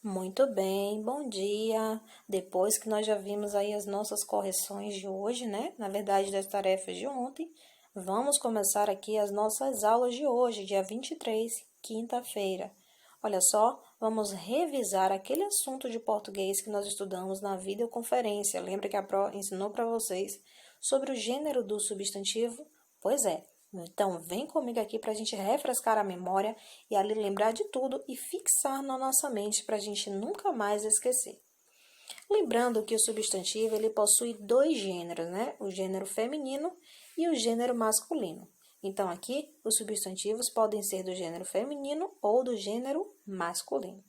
Muito bem, bom dia. Depois que nós já vimos aí as nossas correções de hoje, né? Na verdade, das tarefas de ontem, vamos começar aqui as nossas aulas de hoje, dia 23, quinta-feira. Olha só, vamos revisar aquele assunto de português que nós estudamos na videoconferência. Lembra que a Pro ensinou para vocês sobre o gênero do substantivo? Pois é. Então, vem comigo aqui para a gente refrescar a memória e ali lembrar de tudo e fixar na nossa mente para a gente nunca mais esquecer. Lembrando que o substantivo ele possui dois gêneros, né? O gênero feminino e o gênero masculino. Então, aqui, os substantivos podem ser do gênero feminino ou do gênero masculino.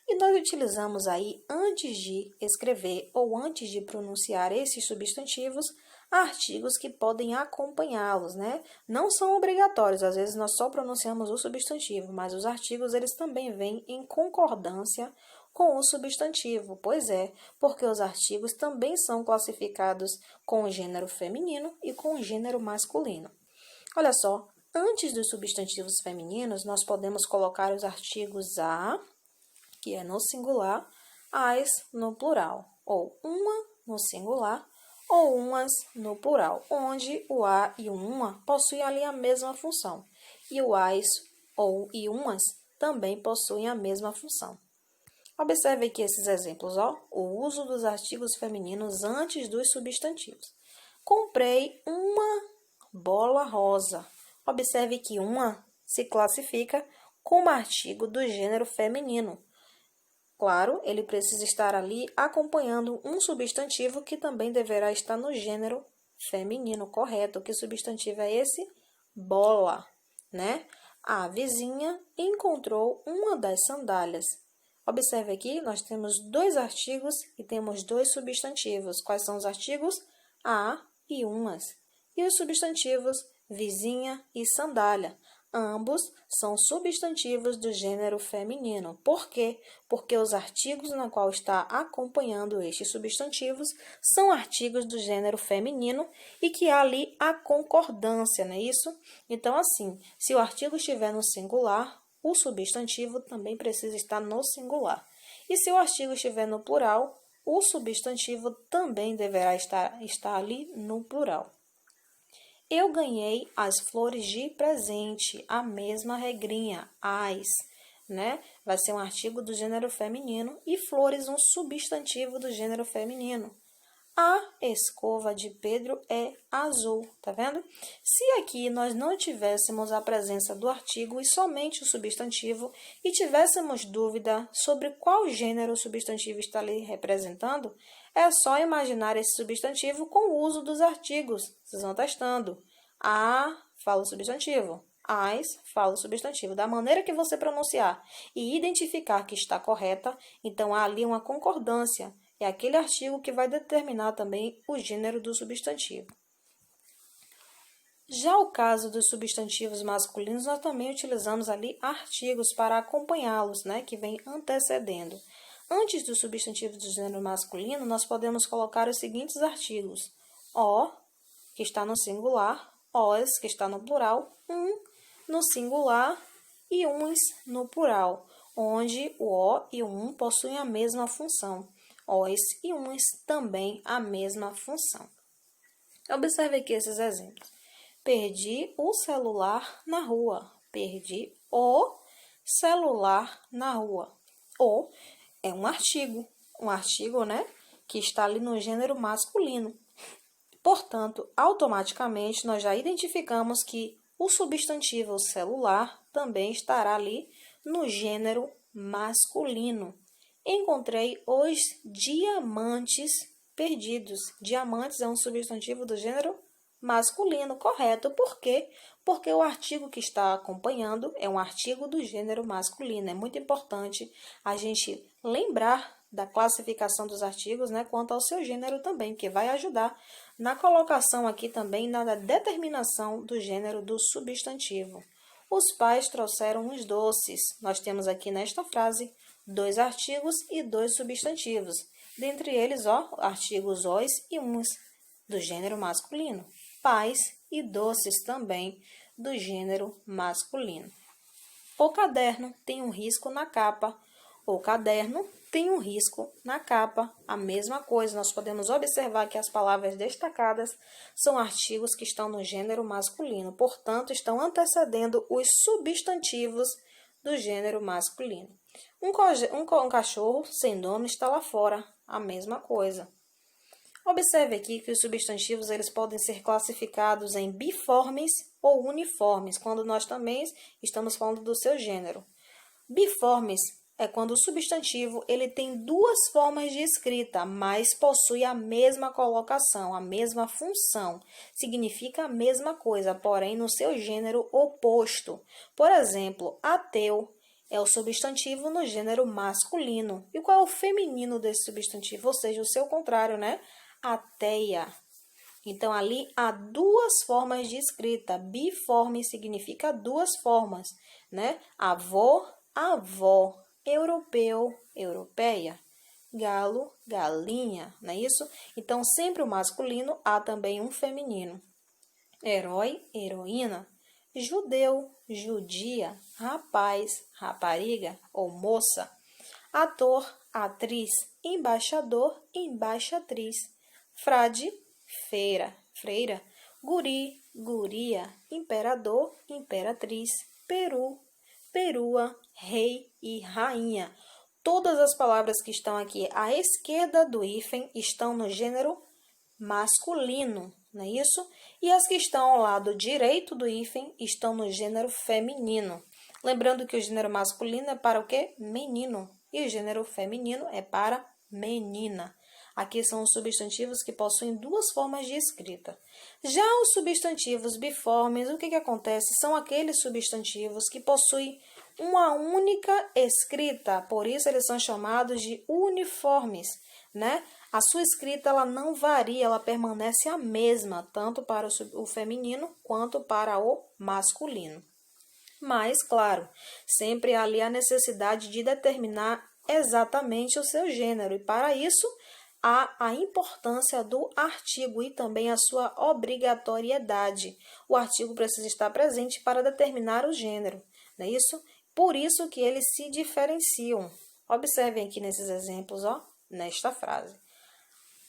E nós utilizamos aí, antes de escrever ou antes de pronunciar esses substantivos, artigos que podem acompanhá-los, né? Não são obrigatórios, às vezes nós só pronunciamos o substantivo, mas os artigos eles também vêm em concordância com o substantivo. Pois é, porque os artigos também são classificados com o gênero feminino e com o gênero masculino. Olha só, antes dos substantivos femininos, nós podemos colocar os artigos a, que é no singular, as no plural, ou uma no singular, ou umas no plural, onde o a e o uma possuem ali a mesma função, e o as ou e umas também possuem a mesma função. Observe aqui esses exemplos, ó, o uso dos artigos femininos antes dos substantivos. Comprei uma bola rosa. Observe que uma se classifica como artigo do gênero feminino. Claro, ele precisa estar ali acompanhando um substantivo que também deverá estar no gênero feminino, correto? Que substantivo é esse? Bola, né? A vizinha encontrou uma das sandálias. Observe aqui, nós temos dois artigos e temos dois substantivos. Quais são os artigos? A e umas. E os substantivos vizinha e sandália. Ambos são substantivos do gênero feminino. Por quê? Porque os artigos na qual está acompanhando estes substantivos são artigos do gênero feminino e que há ali a concordância, não é isso? Então, assim, se o artigo estiver no singular, o substantivo também precisa estar no singular. E se o artigo estiver no plural, o substantivo também deverá estar ali no plural. Eu ganhei as flores de presente, a mesma regrinha, as, né? Vai ser um artigo do gênero feminino e flores um substantivo do gênero feminino. A escova de Pedro é azul, tá vendo? Se aqui nós não tivéssemos a presença do artigo e somente o substantivo e tivéssemos dúvida sobre qual gênero o substantivo está ali representando, é só imaginar esse substantivo com o uso dos artigos. Vocês vão testando. A fala o substantivo. As fala o substantivo. Da maneira que você pronunciar e identificar que está correta, então há ali uma concordância. É aquele artigo que vai determinar também o gênero do substantivo. Já o caso dos substantivos masculinos, nós também utilizamos ali artigos para acompanhá-los, né, que vem antecedendo. Antes do substantivo do gênero masculino, nós podemos colocar os seguintes artigos. O, que está no singular, os, que está no plural, no singular e uns no plural, onde o o e o possuem a mesma função. Os e uns também a mesma função. Observe aqui esses exemplos. Perdi o celular na rua. Perdi o celular na rua. O é um artigo, né, que está ali no gênero masculino. Portanto, automaticamente nós já identificamos que o substantivo celular também estará ali no gênero masculino. Encontrei os diamantes perdidos. Diamantes é um substantivo do gênero masculino, correto. Por quê? Porque o artigo que está acompanhando é um artigo do gênero masculino. É muito importante a gente lembrar da classificação dos artigos, né, quanto ao seu gênero também, que vai ajudar na colocação aqui também na determinação do gênero do substantivo. Os pais trouxeram uns doces. Nós temos aqui nesta frase dois artigos e dois substantivos. Dentre eles, ó, artigos os e uns, do gênero masculino. Pais e doces também, do gênero masculino. O caderno tem um risco na capa. O caderno tem um risco na capa. A mesma coisa, nós podemos observar que as palavras destacadas são artigos que estão no gênero masculino, portanto, estão antecedendo os substantivos do gênero masculino. Um cachorro sem dono está lá fora, a mesma coisa. Observe aqui que os substantivos eles podem ser classificados em biformes ou uniformes, quando nós também estamos falando do seu gênero. Biformes é quando o substantivo ele tem duas formas de escrita, mas possui a mesma colocação, a mesma função. Significa a mesma coisa, porém no seu gênero oposto. Por exemplo, ateu é o substantivo no gênero masculino. E qual é o feminino desse substantivo? Ou seja, o seu contrário, né? Ateia. Então, ali há duas formas de escrita. Biforme significa duas formas, né? Avô, avó. Europeu, europeia. Galo, galinha, não é isso? Então, sempre o masculino, há também um feminino. Herói, heroína. Judeu, judia. Rapaz, rapariga ou moça. Ator, atriz. Embaixador, embaixatriz. Frade, feira, freira. Guri, guria. Imperador, imperatriz. Peru, perua, rei e rainha. Todas as palavras que estão aqui à esquerda do hífen estão no gênero masculino, não é isso? E as que estão ao lado direito do hífen estão no gênero feminino. Lembrando que o gênero masculino é para o quê? Menino. E o gênero feminino é para menina. Aqui são os substantivos que possuem duas formas de escrita. Já os substantivos biformes, o que acontece? São aqueles substantivos que possuem uma única escrita, por isso eles são chamados de uniformes, né? A sua escrita ela não varia, ela permanece a mesma, tanto para o feminino quanto para o masculino. Mas, claro, sempre há ali a necessidade de determinar exatamente o seu gênero, e para isso há a importância do artigo e também a sua obrigatoriedade. O artigo precisa estar presente para determinar o gênero, não é isso? Por isso que eles se diferenciam. Observem aqui nesses exemplos, ó, nesta frase.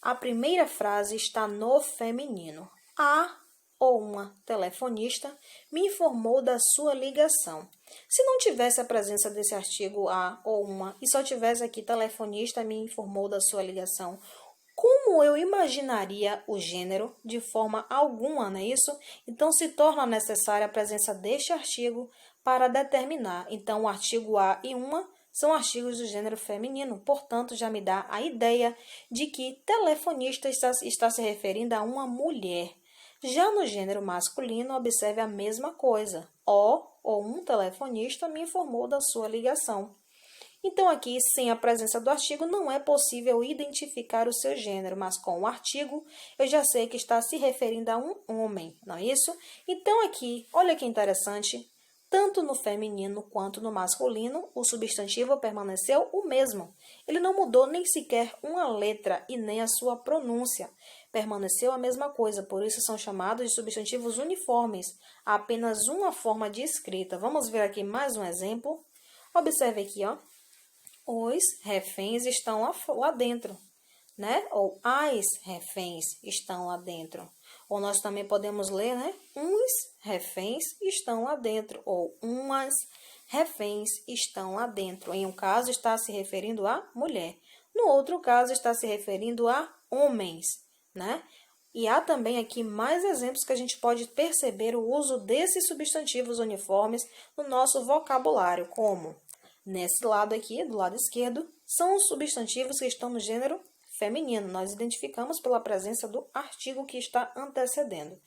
A primeira frase está no feminino. A ou uma telefonista me informou da sua ligação. Se não tivesse a presença desse artigo a ou uma e só tivesse aqui telefonista me informou da sua ligação, como eu imaginaria o gênero? De forma alguma, não é isso? Então, se torna necessária a presença deste artigo para determinar. Então, o artigo a e uma são artigos do gênero feminino, portanto, já me dá a ideia de que telefonista está se referindo a uma mulher. Já no gênero masculino, observe a mesma coisa. O ou um telefonista me informou da sua ligação. Então, aqui, sem a presença do artigo, não é possível identificar o seu gênero, mas com o artigo, eu já sei que está se referindo a um homem, não é isso? Então, aqui, olha que interessante, tanto no feminino quanto no masculino, o substantivo permaneceu o mesmo. Ele não mudou nem sequer uma letra e nem a sua pronúncia. Permaneceu a mesma coisa, por isso são chamados de substantivos uniformes. Há apenas uma forma de escrita. Vamos ver aqui mais um exemplo. Observe aqui, ó. Os reféns estão lá dentro, né? Ou as reféns estão lá dentro. Ou nós também podemos ler, né? Uns reféns estão lá dentro. Ou umas reféns estão lá dentro. Em um caso está se referindo a mulher. No outro caso está se referindo a homens, né? E há também aqui mais exemplos que a gente pode perceber o uso desses substantivos uniformes no nosso vocabulário, como nesse lado aqui, do lado esquerdo, são os substantivos que estão no gênero feminino. Nós identificamos pela presença do artigo que está antecedendo.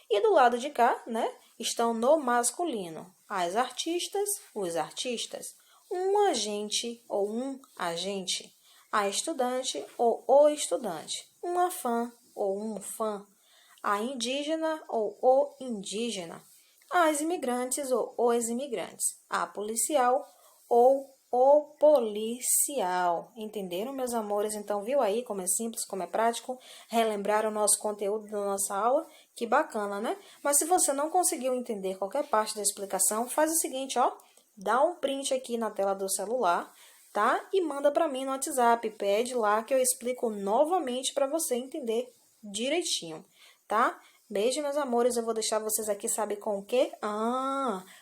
E do lado de cá, né, estão no masculino. As artistas, os artistas. Um agente ou um agente. A estudante ou o estudante. Uma fã ou um fã. A indígena ou o indígena. As imigrantes ou os imigrantes. A policial ou o policial. Entenderam, meus amores? Então, viu aí como é simples, como é prático? Relembrar o nosso conteúdo da nossa aula? Que bacana, né? Mas se você não conseguiu entender qualquer parte da explicação, faz o seguinte, ó. Dá um print aqui na tela do celular, tá? E manda para mim no WhatsApp, pede lá que eu explico novamente para você entender direitinho, tá? Beijo, meus amores, eu vou deixar vocês aqui, sabe com o quê?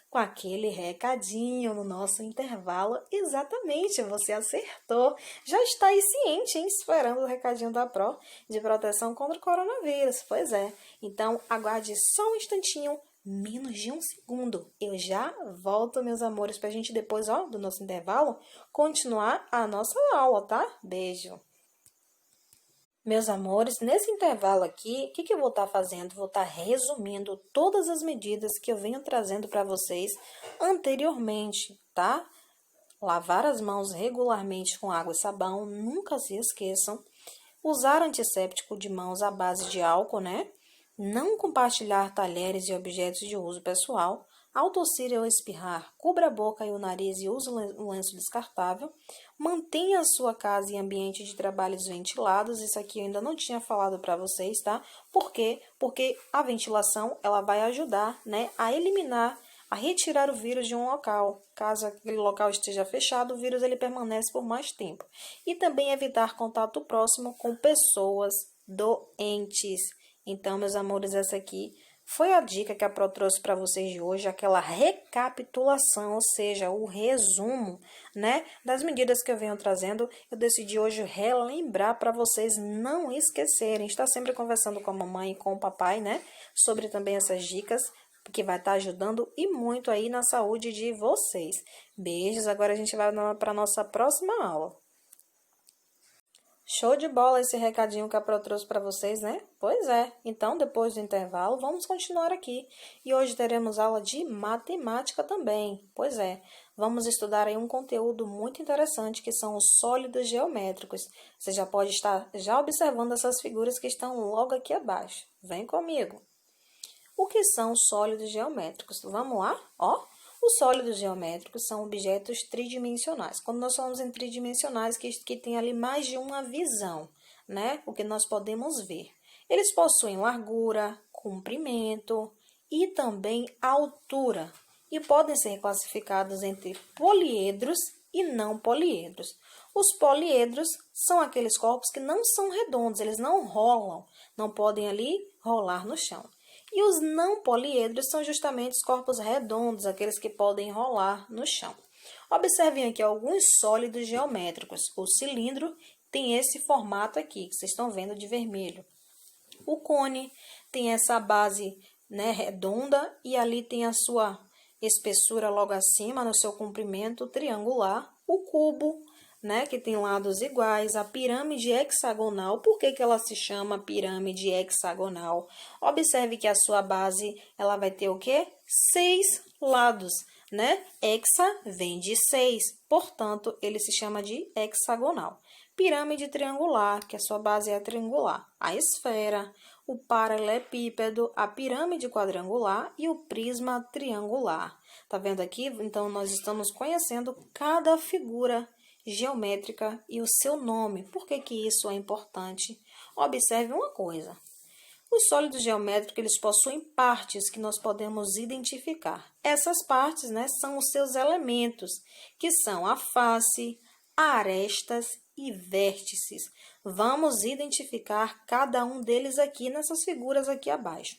Com aquele recadinho no nosso intervalo. Exatamente, você acertou. Já está aí ciente, hein? Esperando o recadinho da Pro de proteção contra o coronavírus. Pois é. Então, aguarde só um instantinho, menos de um segundo. Eu já volto, meus amores, pra gente depois, ó, do nosso intervalo, continuar a nossa aula, tá? Beijo. Meus amores, nesse intervalo aqui, o que eu vou estar fazendo? Vou estar resumindo todas as medidas que eu venho trazendo para vocês anteriormente, tá? Lavar as mãos regularmente com água e sabão, nunca se esqueçam. Usar antisséptico de mãos à base de álcool, né? Não compartilhar talheres e objetos de uso pessoal. Ao tossir ou espirrar, cubra a boca e o nariz e use um lenço descartável. Mantenha a sua casa e ambiente de trabalhos ventilados. Isso aqui eu ainda não tinha falado para vocês, tá? Por quê? Porque a ventilação, ela vai ajudar, né, a eliminar, a retirar o vírus de um local. Caso aquele local esteja fechado, o vírus ele permanece por mais tempo. E também evitar contato próximo com pessoas doentes. Então, meus amores, essa aqui foi a dica que a Pro trouxe para vocês de hoje, aquela recapitulação, ou seja, o resumo, né, das medidas que eu venho trazendo. Eu decidi hoje relembrar para vocês não esquecerem. Está sempre conversando com a mamãe e com o papai, né, sobre também essas dicas, que vai estar ajudando e muito aí na saúde de vocês. Beijos, agora a gente vai para a nossa próxima aula. Show de bola esse recadinho que a Pro trouxe para vocês, né? Pois é. Então, depois do intervalo, vamos continuar aqui. E hoje teremos aula de matemática também. Pois é. Vamos estudar aí um conteúdo muito interessante, que são os sólidos geométricos. Você já pode estar já observando essas figuras que estão logo aqui abaixo. Vem comigo. O que são sólidos geométricos? Vamos lá? Ó. Os sólidos geométricos são objetos tridimensionais. Quando nós falamos em tridimensionais, que tem ali mais de uma visão, né? O que nós podemos ver. Eles possuem largura, comprimento e também altura. E podem ser classificados entre poliedros e não poliedros. Os poliedros são aqueles corpos que não são redondos, eles não rolam, não podem ali rolar no chão. E os não poliedros são justamente os corpos redondos, aqueles que podem rolar no chão. Observem aqui alguns sólidos geométricos. O cilindro tem esse formato aqui, que vocês estão vendo de vermelho. O cone tem essa base, né, redonda e ali tem a sua espessura logo acima, no seu comprimento triangular. O cubo, né, que tem lados iguais, a pirâmide hexagonal. Por que ela se chama pirâmide hexagonal? Observe que a sua base, ela vai ter o quê? 6 lados, né? Hexa vem de 6, portanto, ele se chama de hexagonal. Pirâmide triangular, que a sua base é triangular. A esfera, o paralelepípedo, a pirâmide quadrangular e o prisma triangular. Tá vendo aqui? Então, nós estamos conhecendo cada figura geométrica e o seu nome. Por que isso é importante? Observe uma coisa. Os sólidos geométricos, eles possuem partes que nós podemos identificar. Essas partes, né, são os seus elementos, que são a face, arestas e vértices. Vamos identificar cada um deles aqui nessas figuras aqui abaixo.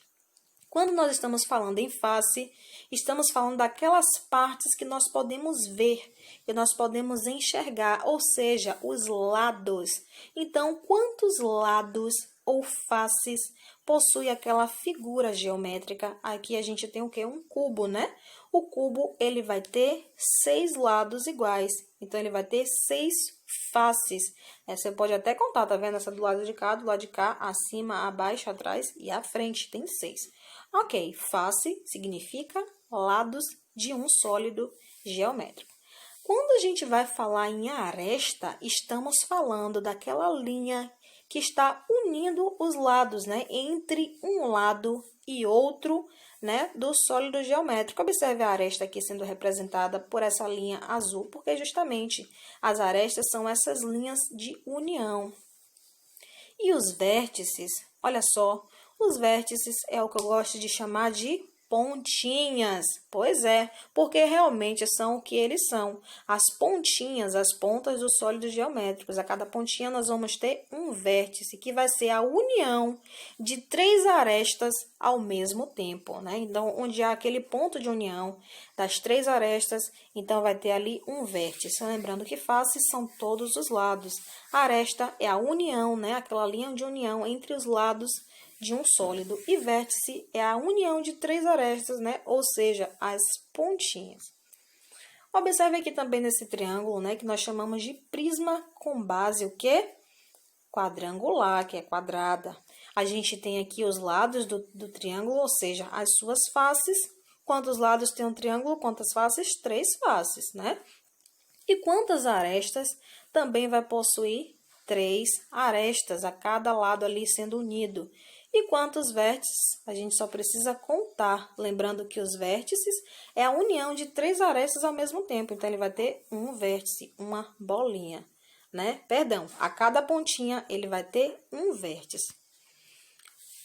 Quando nós estamos falando em face, estamos falando daquelas partes que nós podemos ver, que nós podemos enxergar, ou seja, os lados. Então, quantos lados ou faces possui aquela figura geométrica? Aqui a gente tem o quê? Um cubo, né? O cubo, ele vai ter 6 lados iguais. Então, ele vai ter 6 faces. Você pode até contar, tá vendo? Essa do lado de cá, acima, abaixo, atrás e à frente tem 6. Ok, face significa lados de um sólido geométrico. Quando a gente vai falar em aresta, estamos falando daquela linha que está unindo os lados, né? Entre um lado e outro, né? Do sólido geométrico. Observe a aresta aqui sendo representada por essa linha azul, porque justamente as arestas são essas linhas de união. E os vértices, olha só, os vértices é o que eu gosto de chamar de pontinhas. Pois é, porque realmente são o que eles são. As pontinhas, as pontas dos sólidos geométricos. A cada pontinha nós vamos ter um vértice, que vai ser a união de 3 arestas ao mesmo tempo, né? Então, onde há aquele ponto de união das 3 arestas, então vai ter ali um vértice. Lembrando que faces são todos os lados. A aresta é a união, né? Aquela linha de união entre os lados de um sólido, e vértice é a união de 3 arestas, né? Ou seja, as pontinhas. Observe aqui também nesse triângulo, né, que nós chamamos de prisma com base o quê? Quadrangular, que é quadrada. A gente tem aqui os lados do triângulo, ou seja, as suas faces. Quantos lados tem um triângulo? Quantas faces? 3 faces, né? E quantas arestas? Também vai possuir 3 arestas, a cada lado ali sendo unido. E quantos vértices? A gente só precisa contar, lembrando que os vértices é a união de 3 arestas ao mesmo tempo. Então, ele vai ter um vértice, uma bolinha, né? Perdão, a cada pontinha ele vai ter um vértice.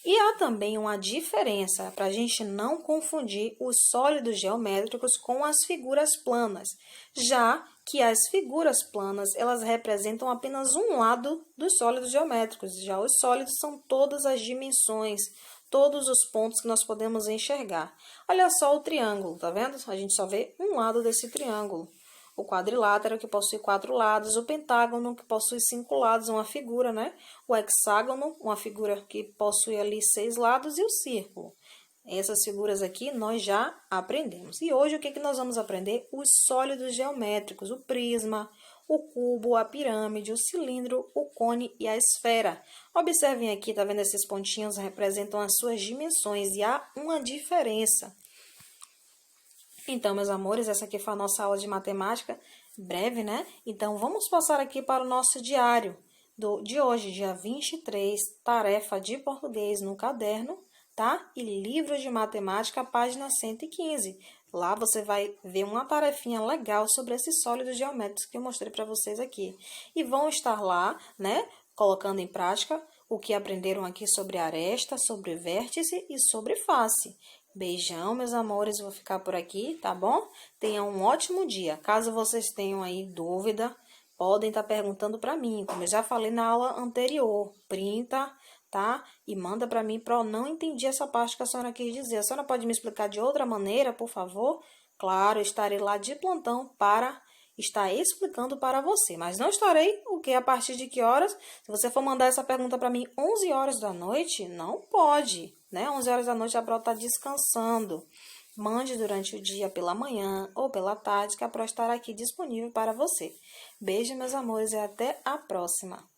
E há também uma diferença para a gente não confundir os sólidos geométricos com as figuras planas, já que as figuras planas elas representam apenas um lado dos sólidos geométricos, já os sólidos são todas as dimensões, todos os pontos que nós podemos enxergar. Olha só o triângulo, tá vendo? A gente só vê um lado desse triângulo. O quadrilátero, que possui 4 lados, o pentágono, que possui 5 lados, uma figura, né? O hexágono, uma figura que possui ali 6 lados, e o círculo. Essas figuras aqui nós já aprendemos. E hoje o que nós vamos aprender? Os sólidos geométricos, o prisma, o cubo, a pirâmide, o cilindro, o cone e a esfera. Observem aqui, tá vendo? Esses pontinhos representam as suas dimensões e há uma diferença. Então, meus amores, essa aqui foi a nossa aula de matemática, breve, né? Então, vamos passar aqui para o nosso diário de hoje, dia 23, tarefa de português no caderno, tá? E livro de matemática, página 115. Lá você vai ver uma tarefinha legal sobre esses sólidos geométricos que eu mostrei para vocês aqui. E vão estar lá, né? Colocando em prática o que aprenderam aqui sobre aresta, sobre vértice e sobre face. Beijão, meus amores, vou ficar por aqui, tá bom? Tenham um ótimo dia. Caso vocês tenham aí dúvida, podem estar perguntando para mim, como eu já falei na aula anterior. Printa, tá? E manda para mim, não entendi essa parte que a senhora quis dizer. A senhora pode me explicar de outra maneira, por favor? Claro, estarei lá de plantão para estar explicando para você, mas não estarei a partir de que horas? Se você for mandar essa pergunta para mim 11 horas da noite, não pode, né? 11 horas da noite a Pro está descansando. Mande durante o dia, pela manhã ou pela tarde, que a Pro estará aqui disponível para você. Beijo, meus amores, e até a próxima.